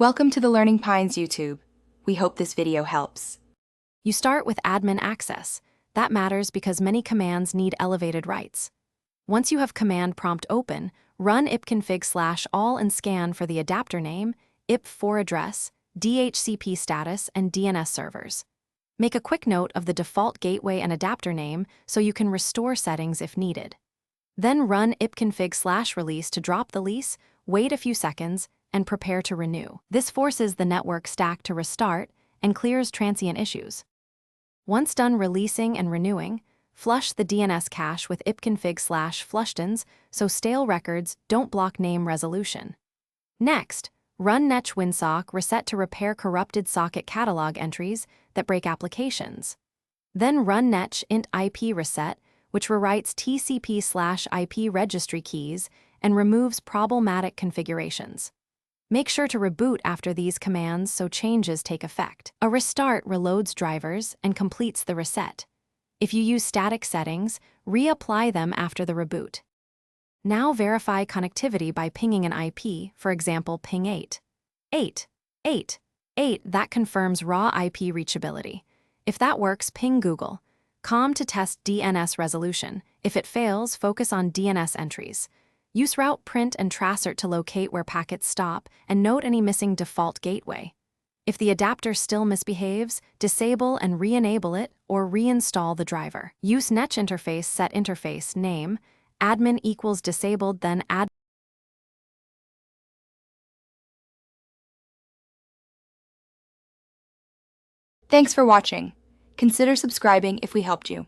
Welcome to the Learning Pines YouTube. We hope this video helps. You start with admin access. That matters because many commands need elevated rights. Once you have command prompt open, run ipconfig/all and scan for the adapter name, IP4 address, DHCP status, and DNS servers. Make a quick note of the default gateway and adapter name so you can restore settings if needed. Then run ipconfig/release to drop the lease, wait a few seconds, and prepare to renew. This forces the network stack to restart and clears transient issues. Once done releasing and renewing, flush the DNS cache with ipconfig/flushtons so stale records don't block name resolution. Next, run netch winsock reset to repair corrupted socket catalog entries that break applications. Then run netch int IP reset, which rewrites TCP/IP registry keys and removes problematic configurations. Make sure to reboot after these commands so changes take effect. A restart reloads drivers and completes the reset. If you use static settings, reapply them after the reboot. Now verify connectivity by pinging an IP, for example, ping 8. That confirms raw IP reachability. If that works, ping Google. Com to test DNS resolution. If it fails, focus on DNS entries. Use route print and tracert to locate where packets stop and note any missing default gateway. If the adapter still misbehaves, disable and re-enable it or reinstall the driver. Use netch interface set interface name, admin equals disabled, then add. Thanks for watching. Consider subscribing if we helped you.